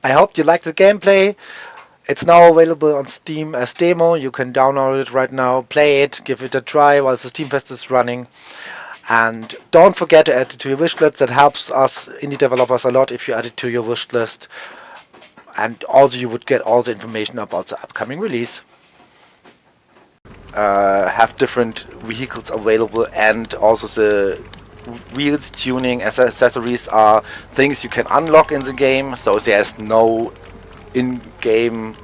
I hope you liked the gameplay. It's now available on Steam as demo. You can download it right now, play it, give it a try while the Steam Fest is running. And don't forget to add it to your wish list. That helps us indie developers a lot if you add it to your wish list. And also you would get all the information about the upcoming release. Have different vehicles available, and also the wheels tuning as accessories are things you can unlock in the game, so there's no in-game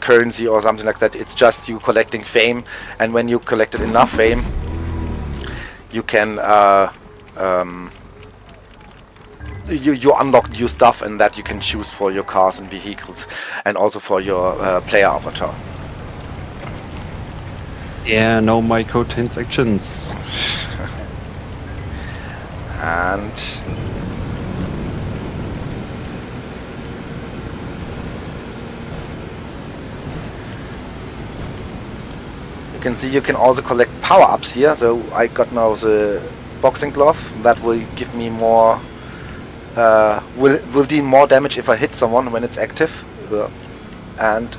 currency or something like that. It's just you collecting fame, and when you collected enough fame you can you unlock new stuff, and that you can choose for your cars and vehicles, and also for your player avatar. Yeah, no microtransactions. And you can see you can also collect power-ups here. So I got now the boxing glove. That will give me more will deal more damage if I hit someone when it's active. And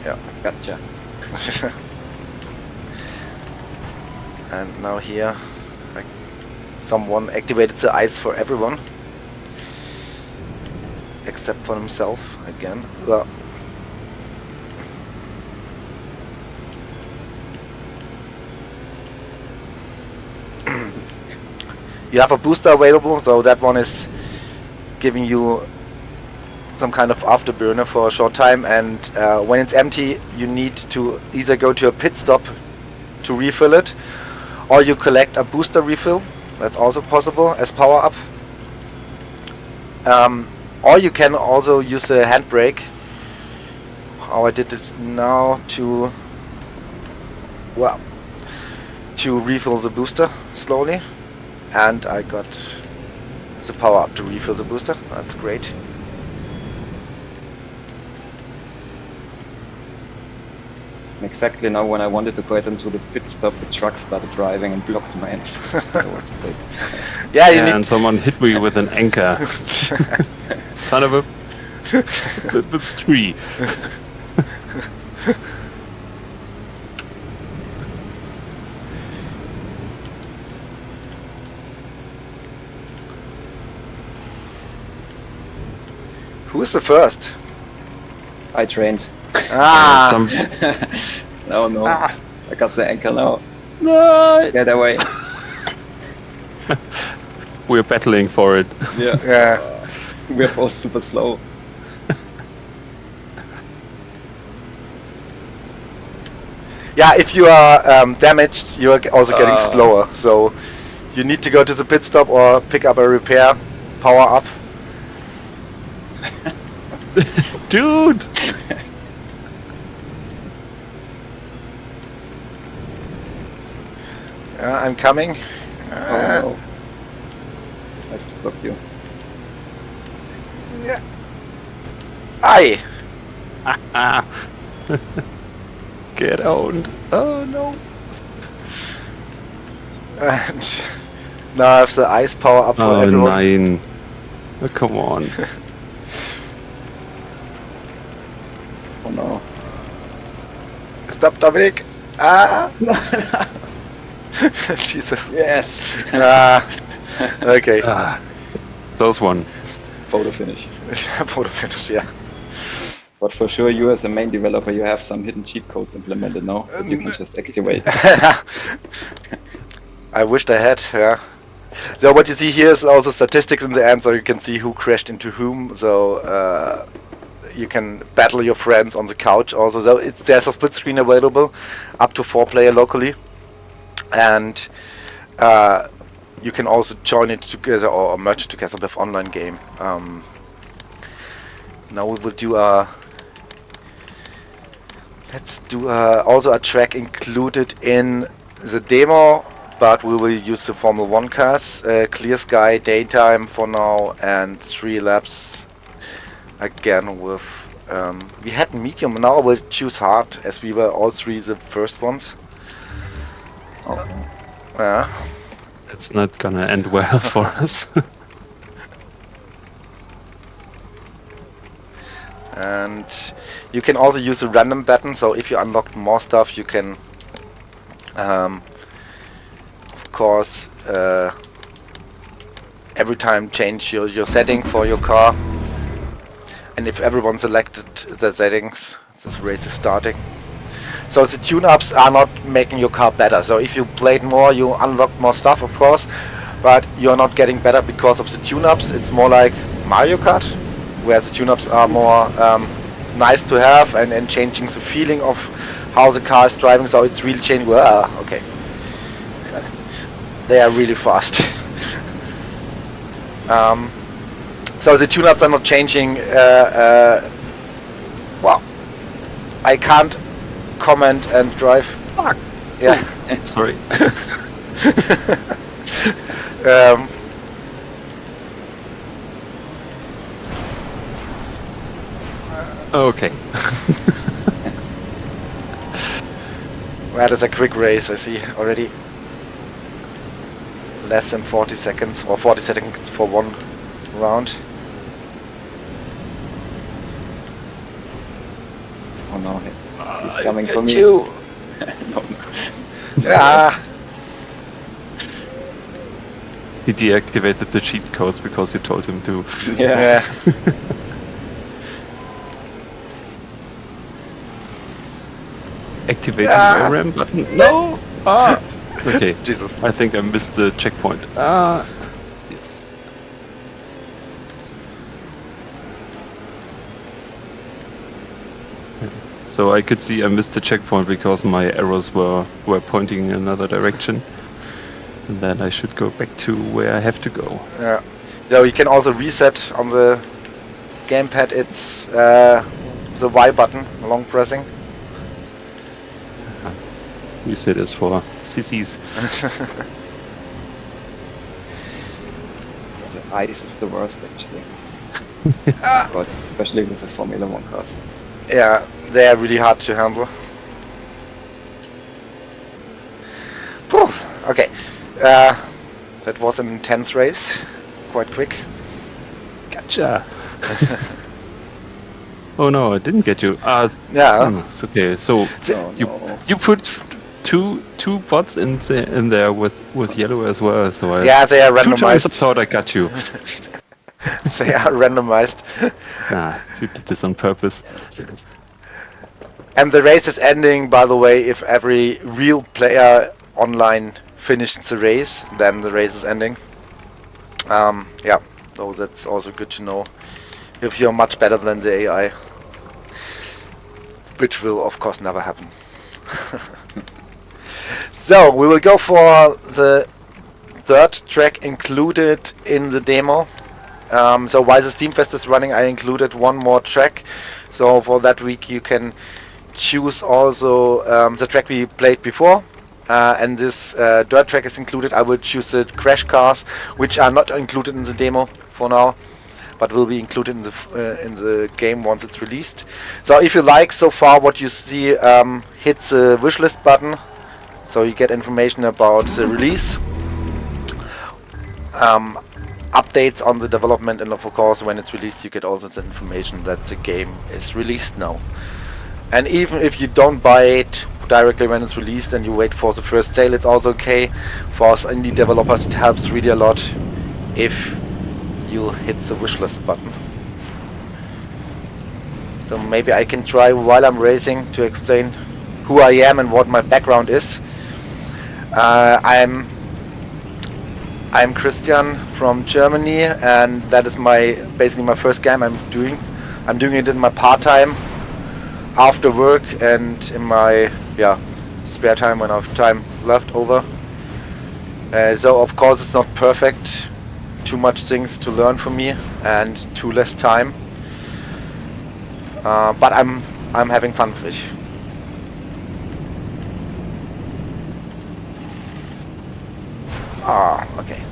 yeah, Gotcha. And now here someone activated the ice for everyone except for himself again. You have a booster available, so that one is giving you some kind of afterburner for a short time, and when it's empty you need to either go to a pit stop to refill it, or you collect a booster refill. That's also possible as power up. Or you can also use the handbrake. How I did it now to refill the booster slowly, and I got the power up to refill the booster. That's great. Exactly now when I wanted to get into the pit stop, the truck started driving and blocked my entry. Yeah, you need And someone hit me with an anchor. Son of a the tree. Who is the first? I trained. Ah, No. I got the anchor now. No. Get away. We're battling for it. Yeah. yeah. We're both super slow. Yeah, if you are damaged, you are also getting slower. So you need to go to the pit stop or pick up a repair, power up. Dude! I'm coming. Oh no. I have to block you. Yeah. Aye. Get owned. Oh no. And now I have the ice power up for Oh everyone. nein. Oh, come on. Oh no. Stop, Dominic. Ah. Jesus. Yes. Ah. Okay. Close one. Photo finish. Photo finish, yeah. But for sure, you as the main developer, you have some hidden cheat codes implemented now that you can just activate. I wished I had, yeah. So what you see here is also statistics in the end, so you can see who crashed into whom. So you can battle your friends on the couch also. So there's a split screen available, up to 4 player locally, and you can also join it together or merge it together with online game. Now we will do let's do also a track included in the demo, but we will use the Formula 1 cars, clear sky, daytime for now, and 3 laps again with we had medium, now we'll choose hard as we were all 3 the first ones. Okay. Yeah. It's not gonna end well for us. And you can also use the random button, so if you unlock more stuff you can of course every time change your setting for your car. And if everyone selected the settings, this race is starting. So the tune-ups are not making your car better. So if you played more, you unlocked more stuff, of course, but you're not getting better because of the tune-ups. It's more like Mario Kart, where the tune-ups are more nice to have and changing the feeling of how the car is driving. So it's really changing. Well, okay, they are really fast. So the tune-ups are not changing. Well, I can't comment and drive. Fuck. Yeah. Sorry. Okay. That is a quick race, I see already. Less than 40 seconds, or 40 seconds for one round. Oh no, he's coming for me. You. No. Yeah. He deactivated the cheat codes because you told him to. Yeah. Activate the RAM button. No! Ah! Okay. Jesus. I think I missed the checkpoint. Ah! Yes. So I could see I missed the checkpoint because my arrows were pointing in another direction. And then I should go back to where I have to go. Yeah. So you can also reset on the gamepad. It's the Y button, long pressing. Reset is for sissies. The ice is the worst actually. But especially with the Formula 1 cars. Yeah, they are really hard to handle. Whew. Okay, that was an intense race, quite quick. Gotcha! Oh no, I didn't get you. Yeah. It's okay. So Oh, you no. you put two bots in there with yellow as well. So I Yeah, they are 2 times I randomized. thought I got you. They are randomized. You did this on purpose. And the race is ending, by the way, if every real player online finished the race, then the race is ending. Yeah, so that's also good to know. If you're much better than the AI. Which will, of course, never happen. So, we will go for the third track included in the demo. So while the Steamfest is running, I included one more track. So for that week you can choose also the track we played before. And this dirt track is included. I will choose the crash cars, which are not included in the demo for now, but will be included in the game once it's released. So if you like so far what you see, hit the wishlist button, so you get information about the release, updates on the development, and of course when it's released you get also the information that the game is released now. And even if you don't buy it directly when it's released and you wait for the first sale, it's also okay. For us indie developers it helps really a lot if you hit the wishlist button. So maybe I can try while I'm racing to explain who I am and what my background is. I'm Christian from Germany, and that is basically my first game I'm doing. I'm doing it in my part-time after work and in my spare time when I have time left over. So of course it's not perfect, too much things to learn for me and too less time. But I'm having fun with it. Okay.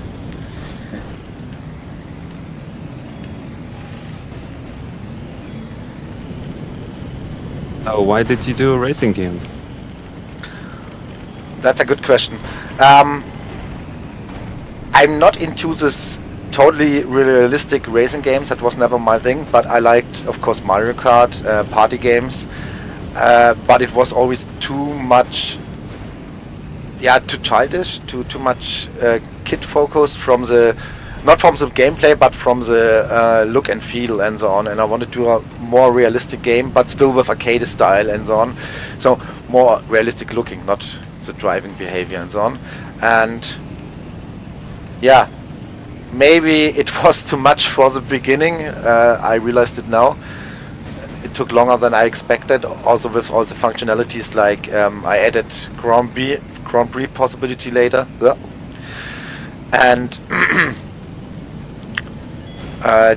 Oh, why did you do a racing game? That's a good question. I'm not into this totally realistic racing games. That was never my thing, but I liked, of course, Mario Kart, party games. But it was always too much, too childish, too much kid focused from the, not from the gameplay, but from the look and feel and so on. And I wanted to do a more realistic game, but still with arcade style and so on. So more realistic looking, not the driving behavior and so on. And yeah, maybe it was too much for the beginning. I realized it now. It took longer than I expected. Also with all the functionalities, like I added Grand Prix possibility later, and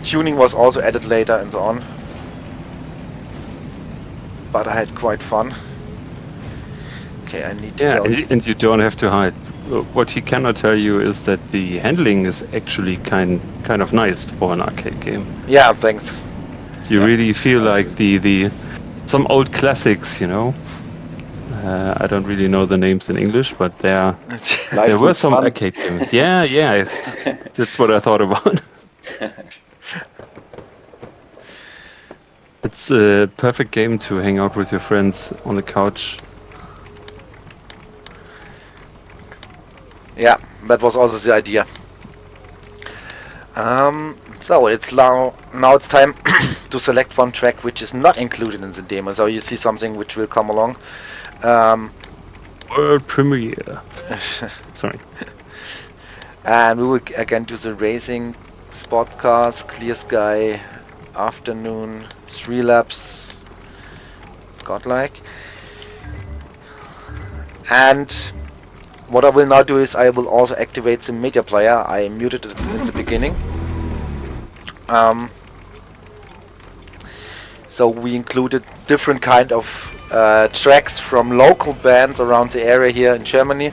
tuning was also added later and so on. But I had quite fun. Okay, I need to go. And you don't have to hide. What he cannot tell you is that the handling is actually kind of nice for an arcade game. Yeah, thanks. You really feel like the some old classics, you know. I don't really know the names in English, but there were some arcade games. Yeah, that's what I thought about. It's a perfect game to hang out with your friends on the couch. Yeah, that was also the idea. So it's now it's time to select one track which is not included in the demo. So you see something which will come along. World premiere. Sorry. And we will again do the racing, sport cars, clear sky, afternoon, 3 laps, godlike. And what I will now do is I will also activate the media player. I muted it in the beginning. So we included different kind of tracks from local bands around the area here in Germany,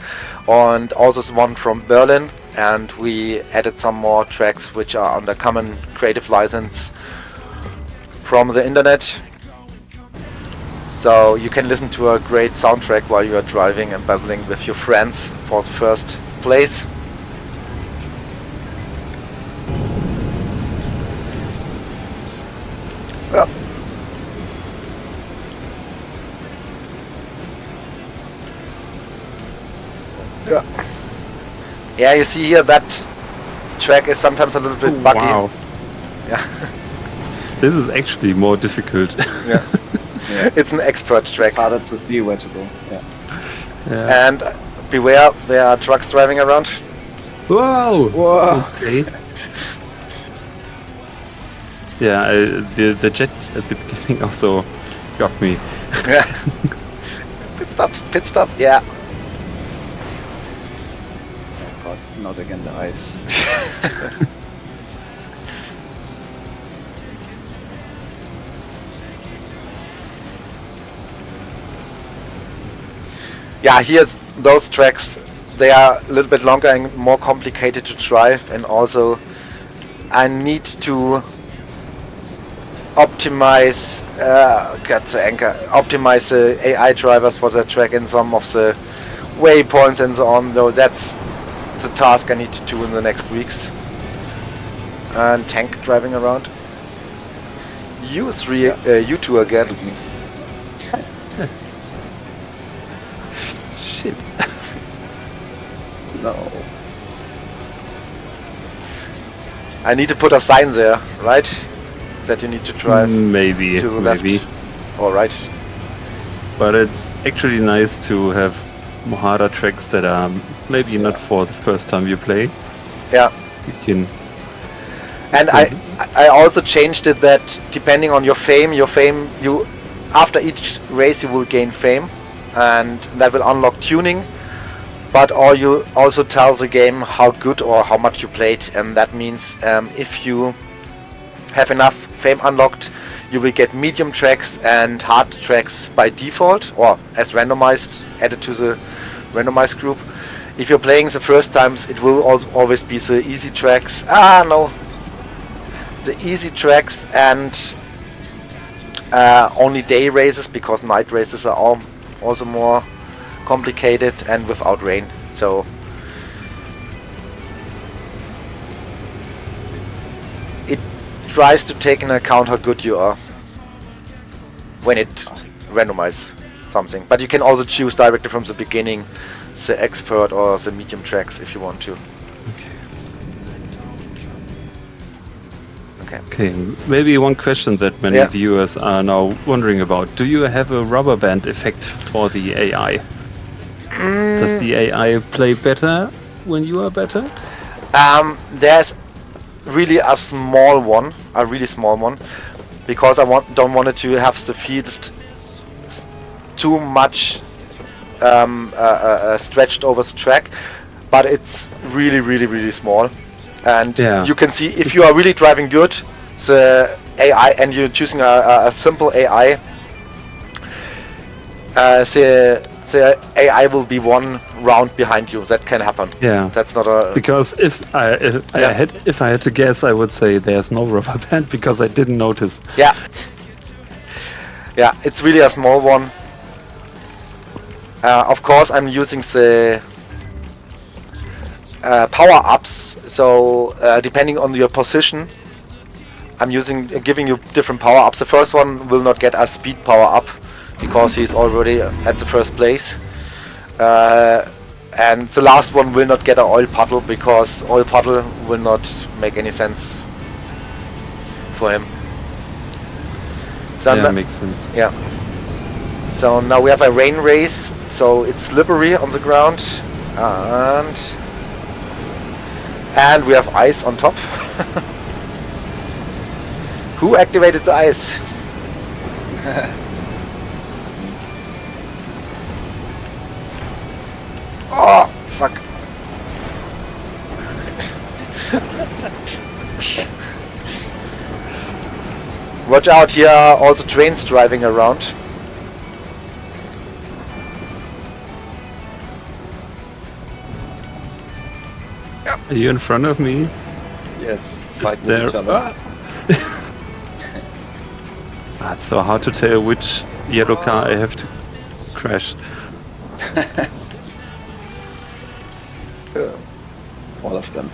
and also one from Berlin. And we added some more tracks which are under common creative license from the internet. So you can listen to a great soundtrack while you are driving and battling with your friends for the first place. Yeah, you see here that track is sometimes a little bit buggy. Wow. Yeah. This is actually more difficult. Yeah. It's an expert track. Harder to see where to go. Yeah. And beware, there are trucks driving around. Whoa! Whoa! Okay. Yeah, the jets at the beginning also got me. Yeah. Pit stop, yeah. Oh God, not again the ice. Yeah, here's those tracks. They are a little bit longer and more complicated to drive, and also I need to optimize optimize the AI drivers for that track in some of the waypoints and so on. Though that's the task I need to do in the next weeks. And tank driving around. You two again. Shit. No. I need to put a sign there, right? That you need to drive Maybe. to the left. All right. But it's actually nice to have harder tracks that are maybe not for the first time you play. Yeah. You can. And I also changed it that depending on your fame, you after each race you will gain fame, and that will unlock tuning. But or you also tell the game how good or how much you played, and that means if you have enough fame unlocked, you will get medium tracks and hard tracks by default, or as randomized, added to the randomized group. If you're playing the first times, it will also always be the easy tracks. The easy tracks and only day races, because night races are also more complicated and without rain. So tries to take into account how good you are when it randomizes something. But you can also choose directly from the beginning the expert or the medium tracks if you want to. Okay, maybe one question that many viewers are now wondering about. Do you have a rubber band effect for the AI? Does the AI play better when you are better? There's really a small one, a really small one, because I don't want it to have the field too much stretched over the track, but it's really small. And you can see if you are really driving good, the AI, and you're choosing a simple AI, the AI will be one round behind you. That can happen. Yeah, that's not a. Because if I had to guess, I would say there's no rubber band because I didn't notice. Yeah, it's really a small one. Of course, I'm using the power-ups, so depending on your position, I'm giving you different power-ups. The first one will not get a speed power-up because he's already at the first place, and the last one will not get an oil puddle because oil puddle will not make any sense for him. So yeah, makes sense. Yeah. So now we have a rain race, so it's slippery on the ground, and we have ice on top. Who activated the ice? Oh, fuck. Watch out, here are also trains driving around. Are you in front of me? Yes, fight with each other. It's so hard to tell which yellow car I have to crash. All of them.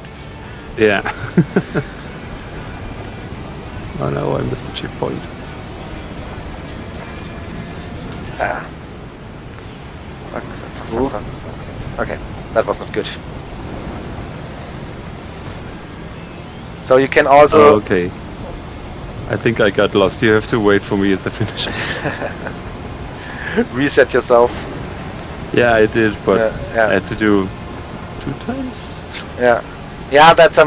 Yeah. Oh no, I missed the checkpoint. Okay, that was not good. So you can also... Oh, okay. I think I got lost. You have to wait for me at the finish. Reset yourself. Yeah, I did, but I had to do 2 times. Yeah, that's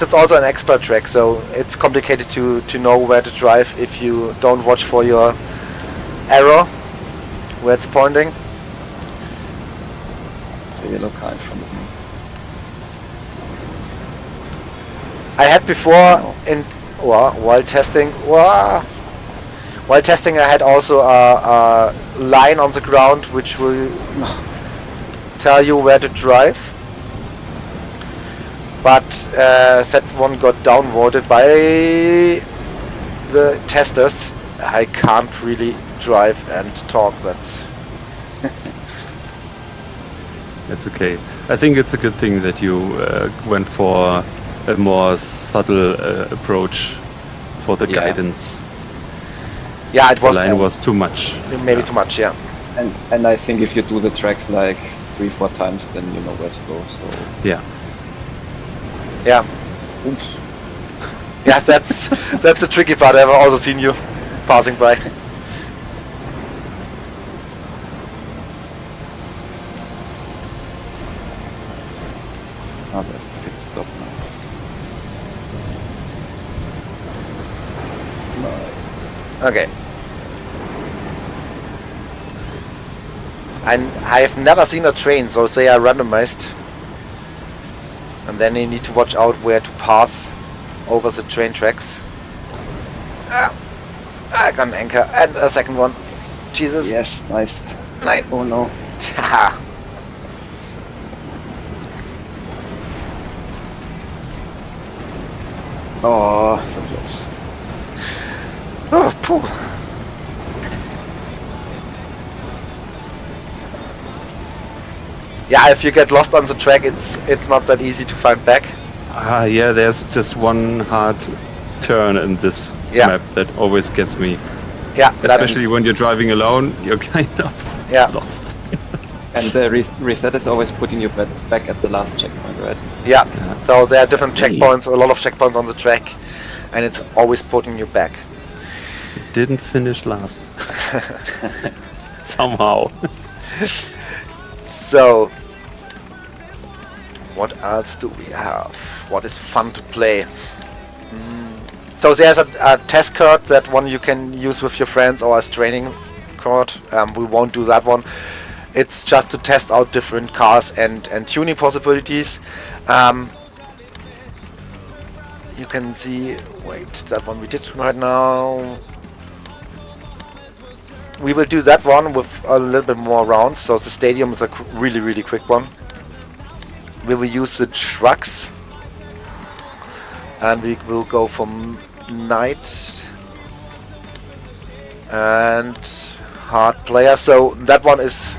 it's also an expert track, so it's complicated to know where to drive if you don't watch for your arrow where it's pointing. It's a yellow car in front of me. I had before while testing I had also a line on the ground which will tell you where to drive, but that one got downvoted by the testers. I can't really drive and talk. That's okay. I think it's a good thing that you went for a more subtle approach for the guidance. Yeah, it was. The line was too much. Maybe too much, yeah. And I think if you do the tracks like 3-4 times, then you know where to go. So yeah. Oops. Yeah, that's the tricky part. I've also seen you passing by. Oh, there's the pit stop. Nice. Okay. I have never seen a train, so they are randomized. And then you need to watch out where to pass over the train tracks. I got an anchor and a second one. Jesus. Yes, nice. 9. Oh no. Oh, so close. Oh, phew. Yeah, if you get lost on the track, it's not that easy to find back. Yeah, there's just one hard turn in this map that always gets me. Yeah, especially when you're driving alone, you're kind of lost. And the reset is always putting you back at the last checkpoint, right? Yeah. So there are different checkpoints, a lot of checkpoints on the track, and it's always putting you back. It didn't finish last. Somehow. So, what else do we have? What is fun to play? So there's a test card, that one you can use with your friends or as training card. We won't do that one. It's just to test out different cars and tuning possibilities. You can see, wait, that one we did right now. We will do that one with a little bit more rounds. So the stadium is a really quick one. We will use the trucks, and we will go from night and hard player. So that one is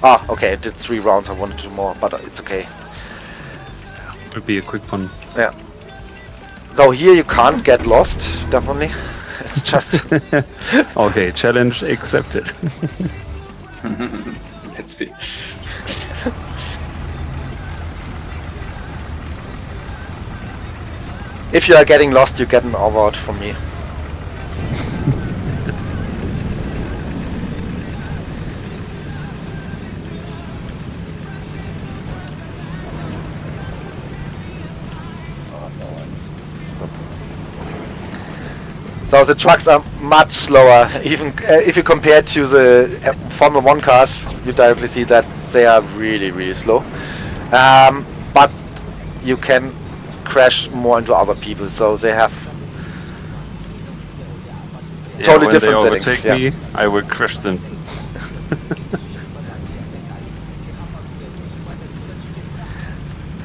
okay, it did 3 rounds. I wanted to do more, but it's okay. Would be a quick one. Yeah. So here you can't get lost, definitely. It's just okay, challenge accepted. Let's see. If you are getting lost, you get an award from me. So the trucks are much slower, even if you compare to the Formula 1 cars, you directly see that they are really slow. But you can crash more into other people, so they have totally different settings. When they overtake me, I will crash them.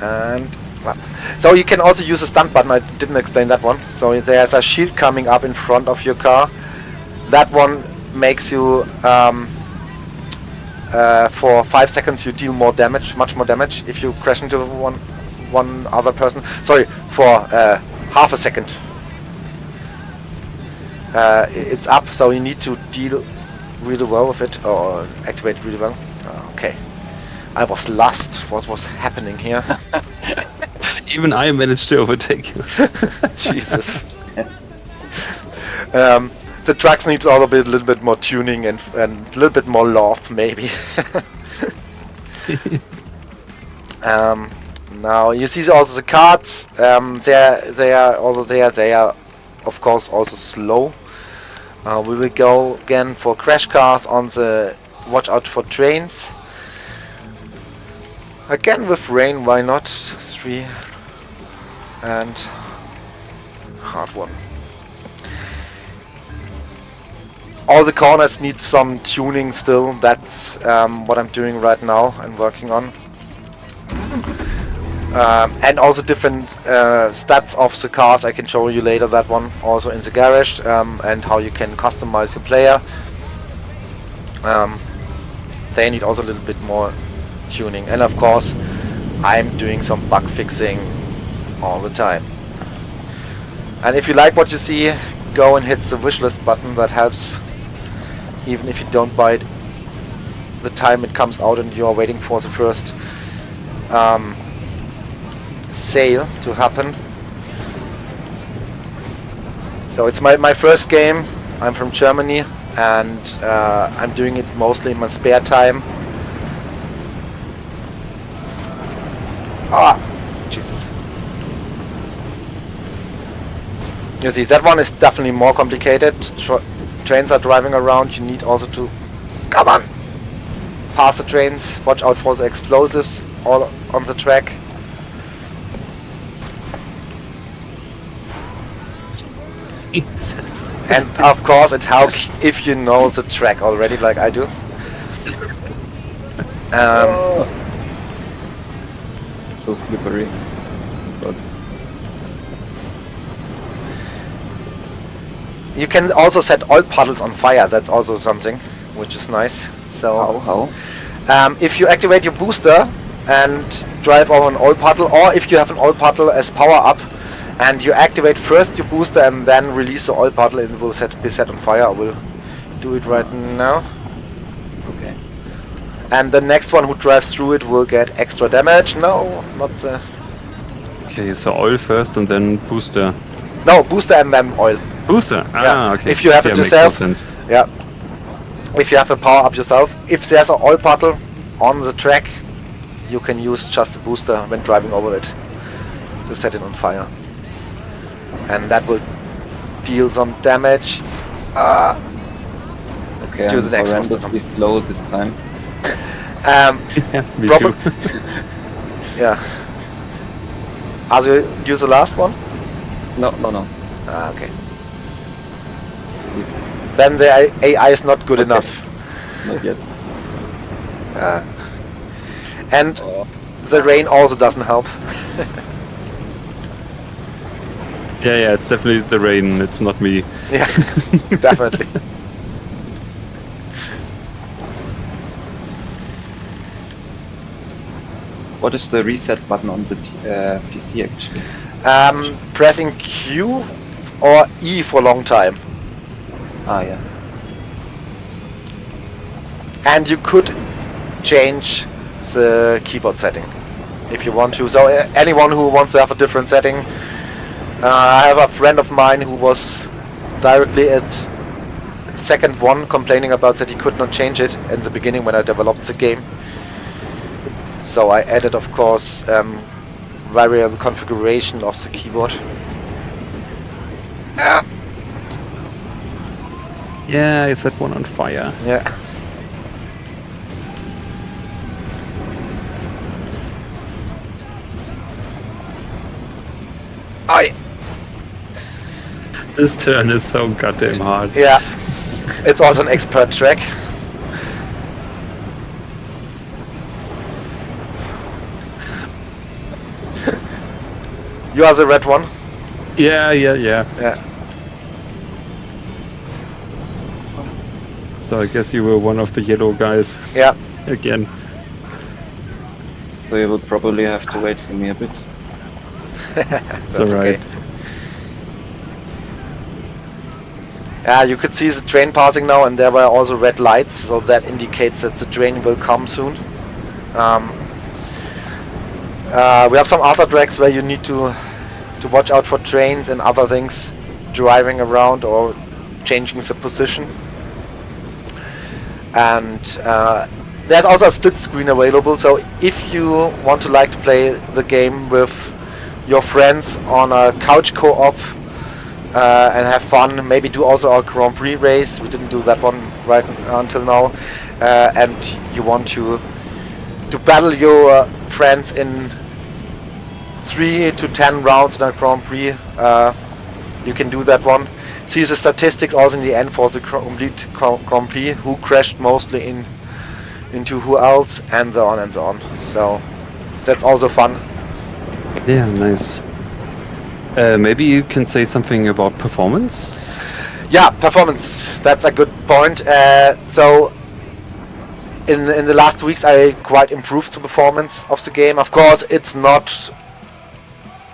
And so you can also use a stunt button. I didn't explain that one. So there's a shield coming up in front of your car. That one makes you for 5 seconds you deal more damage, much more damage if you crash into one other person. Sorry, for half a second. It's up, so you need to deal really well with it, or activate really well. Okay, I was lost. What was happening here? Even I managed to overtake you. Jesus. The trucks needs a little bit more tuning and a little bit more love, maybe. Now you see also the cards. They are of course also slow. We will go again for crash cars on the watch out for trains. Again with rain, why not? 3 and hard one. All the corners need some tuning still. That's what I'm doing right now and working on. And also different stats of the cars. I can show you later that one also in the garage, and how you can customize your player. They need also a little bit more tuning, and of course I'm doing some bug fixing all the time. And if you like what you see, go and hit the wishlist button. That helps, even if you don't buy it the time it comes out and you are waiting for the first sale to happen. So it's my first game. I'm from Germany, and I'm doing it mostly in my spare time. Jesus. You see, that one is definitely more complicated. Trains are driving around. You need also to come on, pass the trains. Watch out for the explosives all on the track. And of course it helps if you know the track already, like I do. So slippery. But you can also set oil puddles on fire. That's also something which is nice. So how? if you activate your booster and drive over an oil puddle, or if you have an oil puddle as power up And you activate first your booster and then release the oil bottle and it will be set on fire. I will do it right now. Okay. And the next one who drives through it will get extra damage. No, not the... Okay, so oil first and then booster. No, booster and then oil. Booster? Ah, okay. If you have it yourself. Makes more sense. Yeah. If you have a power up yourself. If there's an oil bottle on the track, you can use just a booster when driving over it to set it on fire. And that will deal some damage. Okay, to I'm the next monster. horrendously slow this time. Yeah, me too. Yeah. As you use the last one? No. Okay. Then the AI is not good enough. Not yet. And the rain also doesn't help. Yeah, it's definitely the rain, it's not me. Yeah, definitely. What is the reset button on the PC actually? Pressing Q or E for a long time. Ah, yeah. And you could change the keyboard setting if you want to. So anyone who wants to have a different setting. I have a friend of mine who was directly at second one complaining about that he could not change it in the beginning when I developed the game. So I added, of course, variable configuration of the keyboard. Yeah, I set one on fire. Yeah. This turn is so goddamn hard. Yeah. It's also an expert track. You are the red one? Yeah. Yeah. So I guess you were one of the yellow guys. Yeah. Again. So you will probably have to wait for me a bit. That's alright. Okay. Yeah, you could see the train passing now, and there were also red lights, so that indicates that the train will come soon. We have some other tracks where you need to watch out for trains and other things driving around or changing the position. And there's also a split screen available, so if you want to play the game with your friends on a couch co-op and have fun, maybe do also a Grand Prix race. We didn't do that one right until now. And you want to battle your friends in 3 to 10 rounds in a Grand Prix. You can do that one. See the statistics also in the end for the complete Grand Prix, who crashed mostly into who else, and so on and so on. So that's also fun. Yeah, nice. Maybe you can say something about performance? Yeah, performance. That's a good point. So in the last weeks I quite improved the performance of the game. Of course, it's not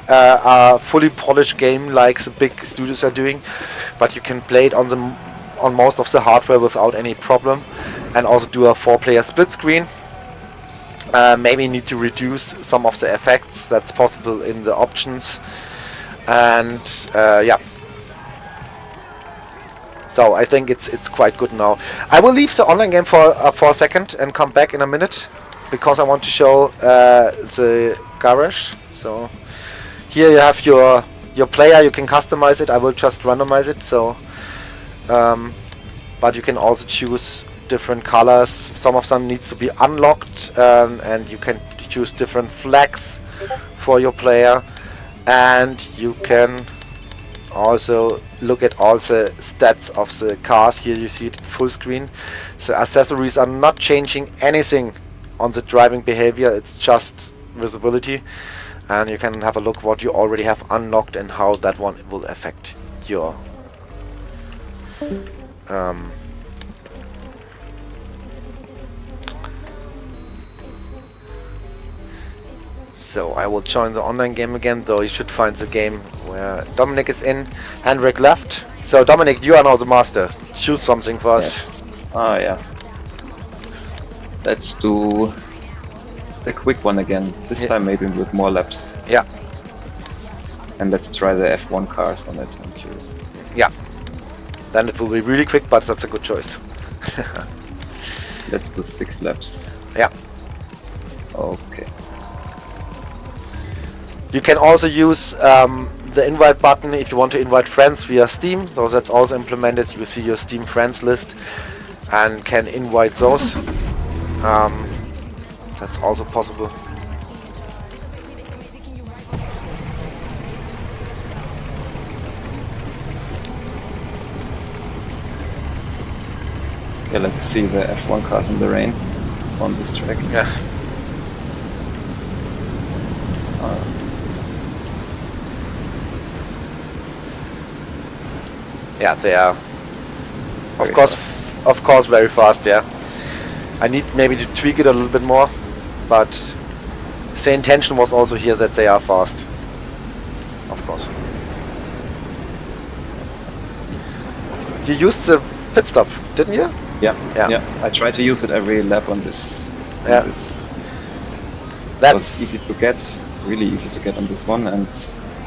a fully polished game like the big studios are doing, but you can play it on most of the hardware without any problem, and also do a 4-player split screen. Maybe need to reduce some of the effects. That's possible in the options. And yeah, so I think it's quite good now. I will leave the online game for a second and come back in a minute, because I want to show the garage. So here you have your player. You can customize it. I will just randomize it. So but you can also choose different colors. Some of them needs to be unlocked, and you can choose different flags for your player. And you can also look at all the stats of the cars. Here you see it full screen. The accessories are not changing anything on the driving behavior, it's just visibility. And you can have a look what you already have unlocked and how that one will affect your So I will join the online game again, though you should find the game where Dominic is in. Henrik left. So Dominic, you are now the master. Choose something for us. Yes. Ah, yeah. Let's do the quick one again. This time maybe with more laps. Yeah. And let's try the F1 cars on it. I'm curious. Yeah. Then it will be really quick, but that's a good choice. Let's do 6 laps. Yeah. Okay. You can also use the invite button if you want to invite friends via Steam, so that's also implemented. You see your Steam friends list and can invite those. That's also possible. Yeah, let's see the F1 cars in the rain on this track. Yeah. Yeah, they are. Of course, very fast. Yeah. I need maybe to tweak it a little bit more, but the intention was also here that they are fast. Of course. You used the pit stop, didn't you? Yeah. Yeah. I try to use it every lap on this. Yeah. That's easy to get, really easy to get on this one, and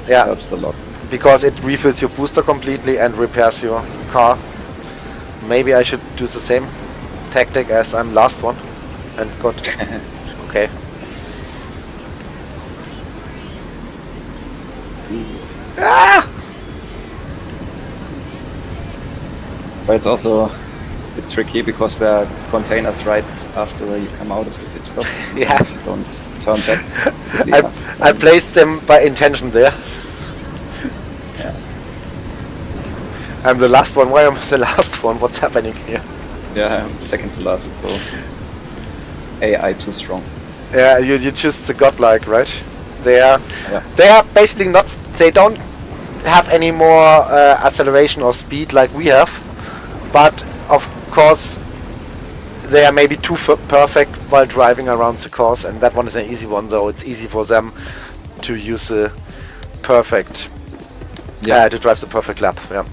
yeah, helps a lot. Because it refills your booster completely and repairs your car. Maybe I should do the same tactic as I'm last one and got okay. Ah! But it's also a bit tricky because there are containers right after you come out of the pit stop. Yeah. If you don't turn back. I placed them by intention there. Yeah. I'm the last one. Why am I the last one? What's happening here? Yeah, I'm second to last, so AI too strong. Yeah, you just the godlike, right? They are basically not. They don't have any more acceleration or speed like we have, but of course they are maybe too perfect while driving around the course, and that one is an easy one. So it's easy for them to use the perfect. Yeah, to drive the perfect lap. Yeah.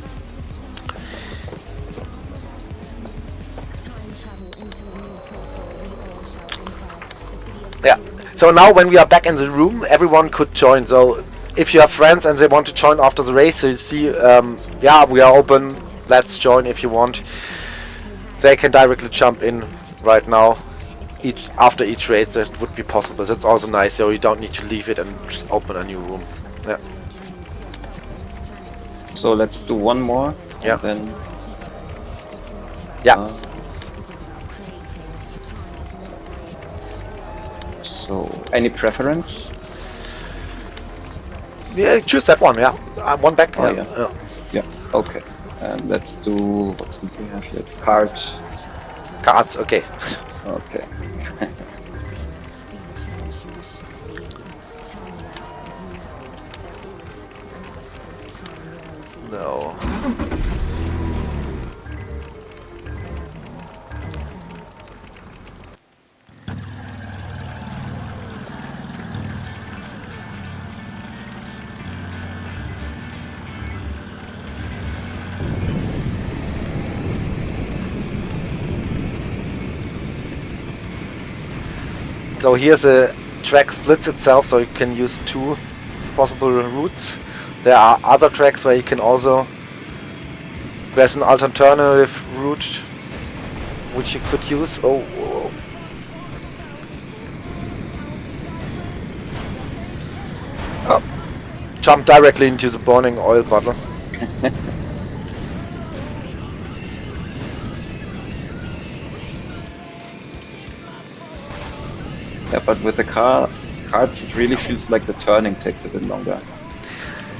Yeah. So now when we are back in the room, everyone could join. So if you have friends and they want to join after the race, so you see, yeah, we are open. Let's join if you want. They can directly jump in right now. After each race, that would be possible. That's also nice. So you don't need to leave it and just open a new room. Yeah. So let's do one more. Yeah. Then. Yeah. So any preference? Yeah, choose that one. Yeah. One back. Oh, yeah. Yeah. Okay. And let's do what do we have here? Cards. Cards. Okay. Okay. No. So here's a track splits itself, so you can use 2 possible routes. There are other tracks where you can also. There's an alternative route which you could use. Oh. Jump directly into the burning oil bottle. Yeah, but with the cards, it really feels like the turning takes a bit longer.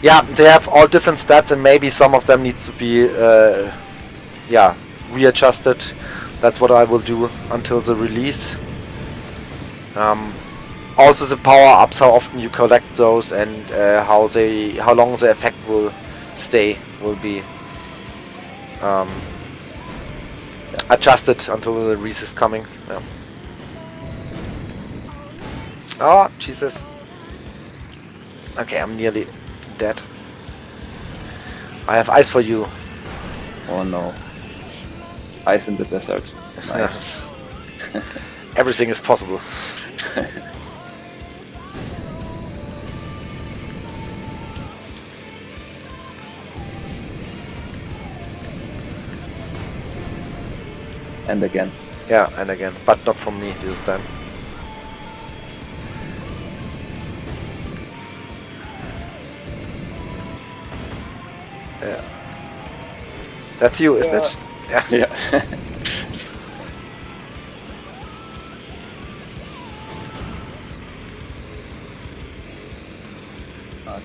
Yeah, they have all different stats, and maybe some of them needs to be, yeah, readjusted. That's what I will do until the release. Also, the power-ups, how often you collect those, and how long the effect will stay, will be adjusted until the release is coming. Yeah. Oh, Jesus. Okay, I'm nearly dead. I have ice for you. Oh no. Ice in the desert. Nice. Everything is possible. And again. Yeah, and again, but not from me this time. Yeah. That's you, isn't it? Yeah. Yeah.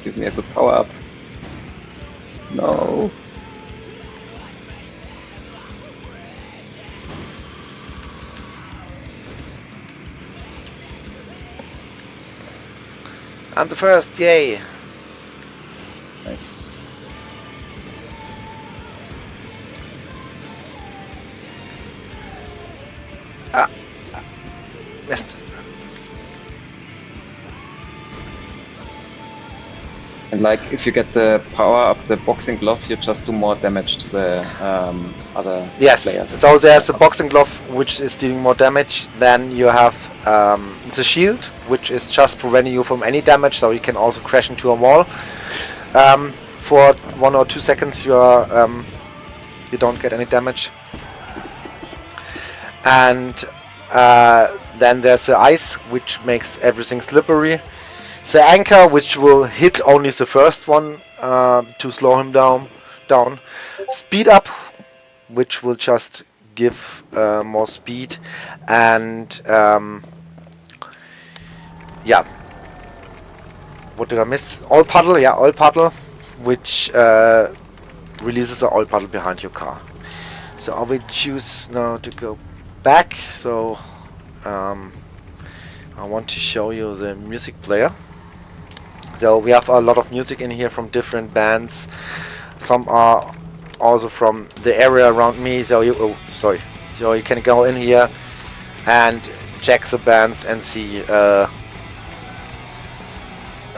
Give me a good power up. No. I'm the first, yay! Nice. Missed. And like, if you get the power up the boxing glove, you just do more damage to the other players. So there's the boxing glove, which is dealing more damage. Then you have the shield, which is just preventing you from any damage, so you can also crash into a wall. For 1 or 2 seconds, you don't get any damage. And then there's the ice, which makes everything slippery. The anchor, which will hit only the first one to slow him down. Speed up, which will just give more speed. And yeah. What did I miss? Oil puddle, yeah, oil puddle, which releases the oil puddle behind your car. So I will choose now to go back. So I want to show you the music player. So we have a lot of music in here from different bands. Some are also from the area around me. So so you can go in here and check the bands and see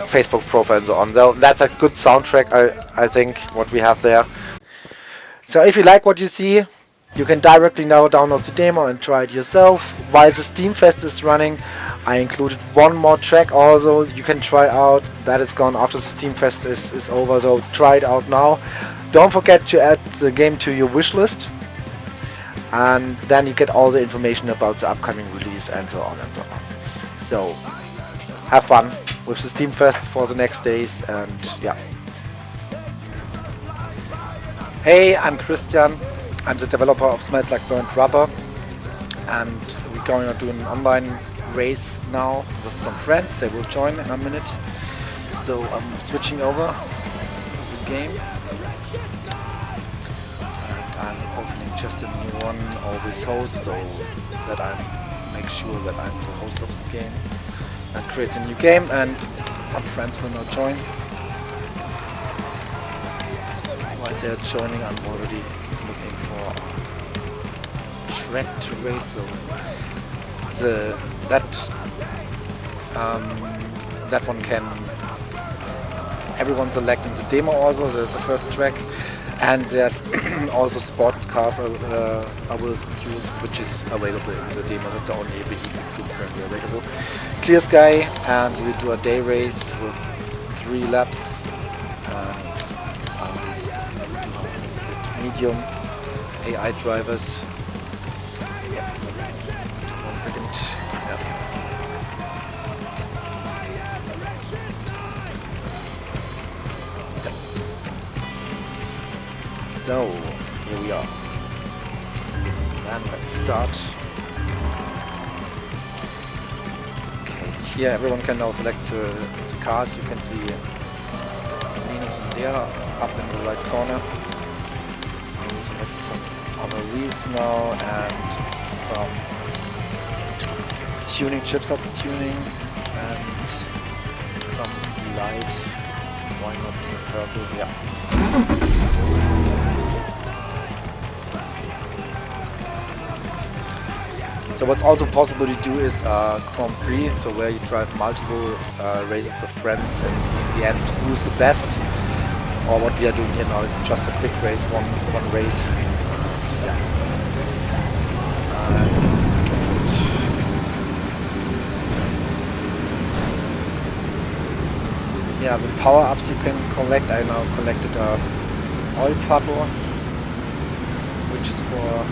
Facebook profile and so on. So that's a good soundtrack, I think, what we have there. So if you like what you see, you can directly now download the demo and try it yourself. While the Steam Fest is running, I included one more track also you can try out. That is gone after the Steam Fest is over, so try it out now. Don't forget to add the game to your wish list, and then you get all the information about the upcoming release and so on and so on. So have fun with the Steam Fest for the next days, and yeah. Hey, I'm Christian. I'm the developer of Smells Like Burnt Rubber, and we're going to do an online race now with some friends. They will join in a minute. So I'm switching over to the game, and I'm opening just a new one, always host, so that I make sure that I'm the host of the game, and create a new game, and some friends will now join. While they are joining, I'm already looking for a track to race. So that one can everyone select in the demo. Also, there's the first track, and there's also sport cars I will use, which is available in the demo. That's the only vehicle currently available. Clear sky, and we'll do a day race with 3 laps. Medium AI drivers. Yeah. 1 second. Yeah. Yeah. So here we are. And let's start. Okay, here everyone can now select the cars. You can see Linus and Lea up in the right corner. Select some other wheels now and some tuning chipsets tuning and some light. Why not some purple? Yeah. So what's also possible to do is Grand Prix, so where you drive multiple races with friends and in the end who's the best. Or what we are doing here now is just a quick race, one race. Yeah. Yeah, the power-ups you can collect. I now collected a oil puddle, which is for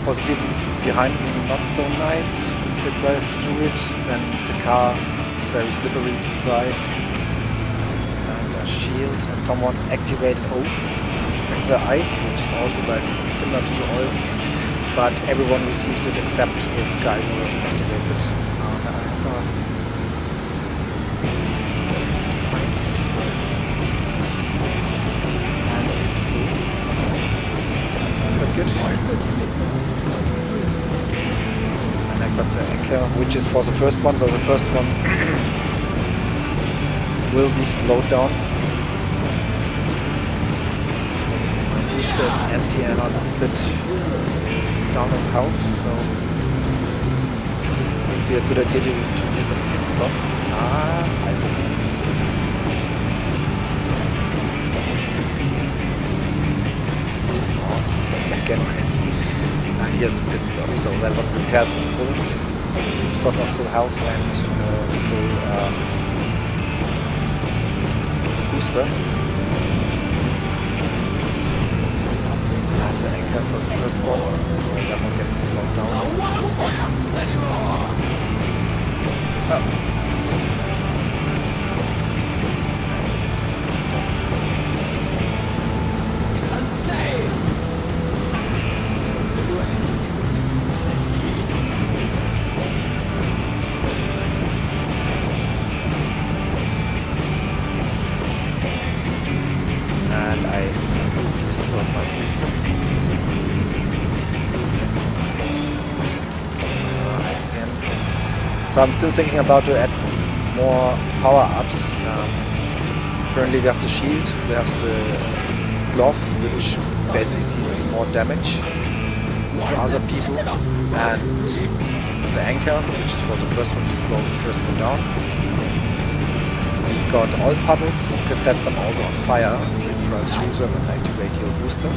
possibility behind me not so nice. If I drive through it, then the car is very slippery to drive. And a shield, and someone activated the ice, which is also like similar to the oil, but everyone receives it except the guy who activates it. Good. And I got the anchor, which is for the first one, so the first one will be slowed down. My booster is empty and a little bit down on house, so it would be a good idea to use a pit stop. I see. Again, nice. And here's the pit stop, so that one repairs me full. Restores my full health and the full booster. And the anchor for the first one. That one gets slowed down. Oh. So I'm still thinking about to add more power-ups. Currently we have the shield, we have the glove, which basically deals more damage to other people, and the anchor, which is for the first one to slow the first one down. We've got oil puddles, you can set them also on fire if you drive through them and activate your booster.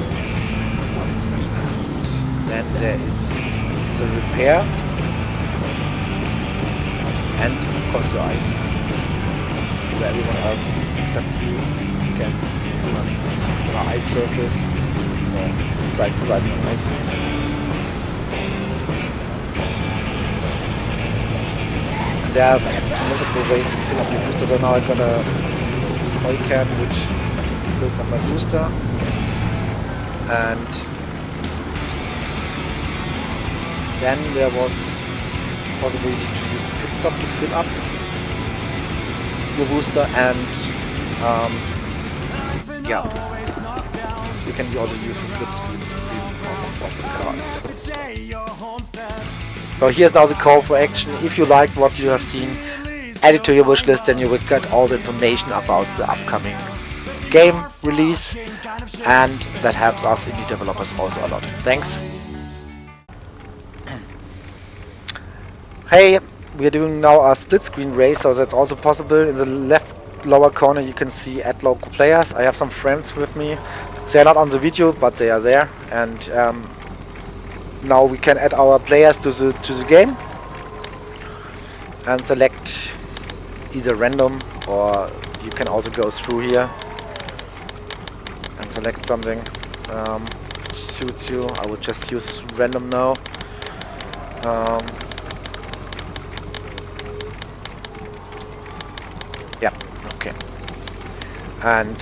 And then there is the repair. And of course the ice, where everyone else except you gets an ice surface, or it's like driving on ice. And there's multiple ways to fill up your booster, so now I got a oil can which fills up my booster, and then there was possibility to use a pit stop to fill up your booster, and yeah, you can also use the slipstream of the cars. So here's now the call for action. If you liked what you have seen, add it to your wish list, and you will get all the information about the upcoming game release, and that helps us indie developers also a lot. Thanks. Hey, we are doing now a split screen race, so that's also possible. In the left lower corner you can see add local players. I have some friends with me. They are not on the video, but they are there, and now we can add our players to the game and select either random, or you can also go through here and select something which suits you. I would just use random now. Yeah, okay. And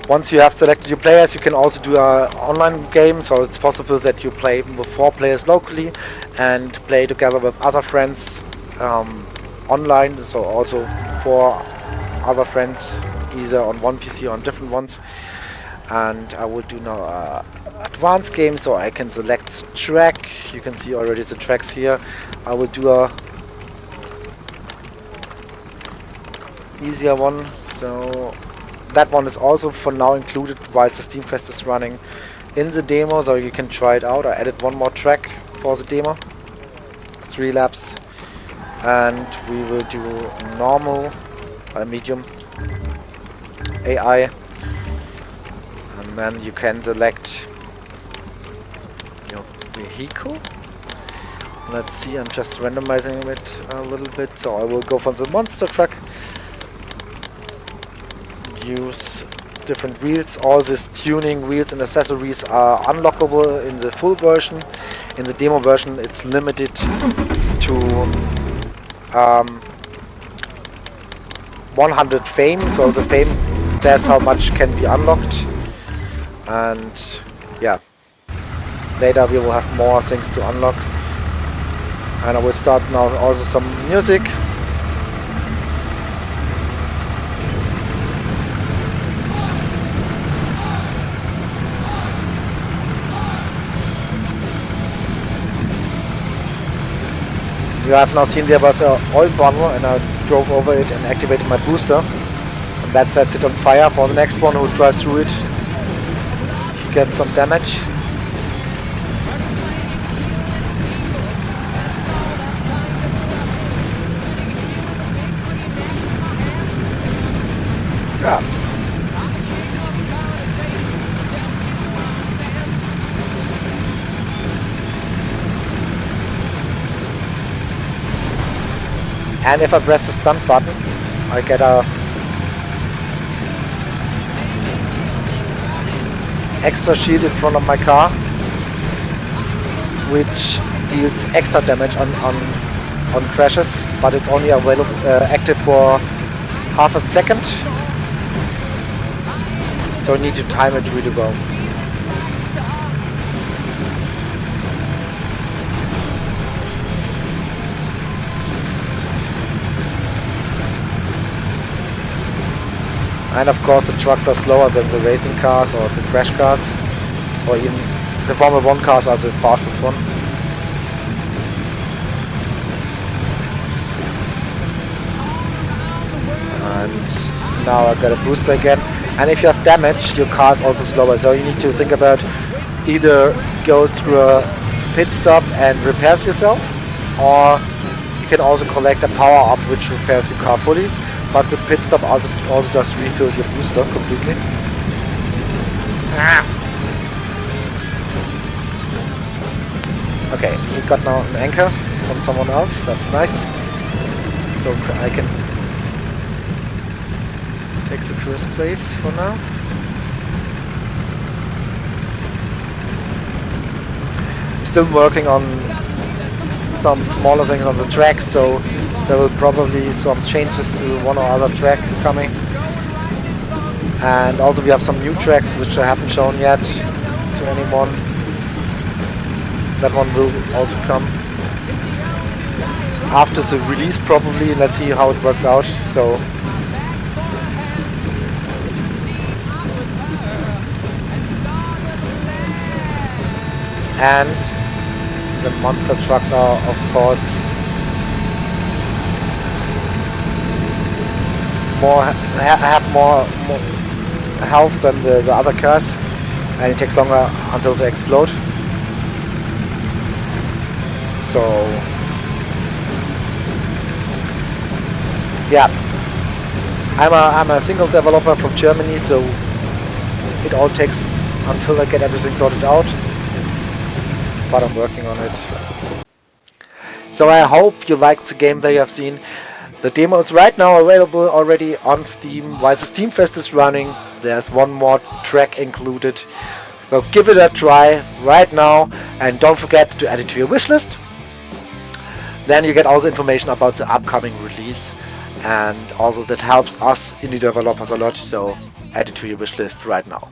once you have selected your players, you can also do an online game, so it's possible that you play with 4 players locally and play together with other friends online, so also 4 other friends, either on one PC or on different ones. And I will do now advanced game, so I can select track. You can see already the tracks here. I will do a easier one, so that one is also for now included whilst the Steamfest is running in the demo, so you can try it out. I added one more track for the demo. 3 laps, and we will do normal, medium, AI, and then you can select your vehicle. Let's see, I'm just randomizing it a little bit, so I will go for the monster truck. Use different wheels. All these tuning wheels and accessories are unlockable in the full version. In the demo version it's limited to 100 fame, so the fame says how much can be unlocked, and yeah, later we will have more things to unlock. And I will start now also some music. You have now seen there was an oil bundle, and I drove over it and activated my booster, and that sets it on fire. For the next one who drives through it, he gets some damage. Yeah. And if I press the stunt button, I get a extra shield in front of my car, which deals extra damage on crashes, but it's only available active for half a second, so you need to time it really well. And of course the trucks are slower than the racing cars or the crash cars, or even the Formula 1 cars are the fastest ones. And now I got a booster again. And if you have damage, your car is also slower, so you need to think about either go through a pit stop and repairs yourself, or you can also collect a power up which repairs your car fully. But the pit stop also just refill your booster completely. Okay, he got now an anchor from someone else, that's nice. So I can take the first place for now. I'm still working on some smaller things on the track, so there will probably some changes to one or other track coming. And also we have some new tracks which I haven't shown yet to anyone. That one will also come after the release probably. Let's see how it works out. So and the monster trucks are of course have more health than the other cars, and it takes longer until they explode. So yeah, I'm a single developer from Germany, so it all takes until I get everything sorted out, but I'm working on it. So I hope you liked the game that you have seen. The demo is right now available already on Steam. While the Steam Fest is running, there's one more track included. So give it a try right now, and don't forget to add it to your wishlist. Then you get all the information about the upcoming release, and also that helps us indie developers a lot, so add it to your wishlist right now.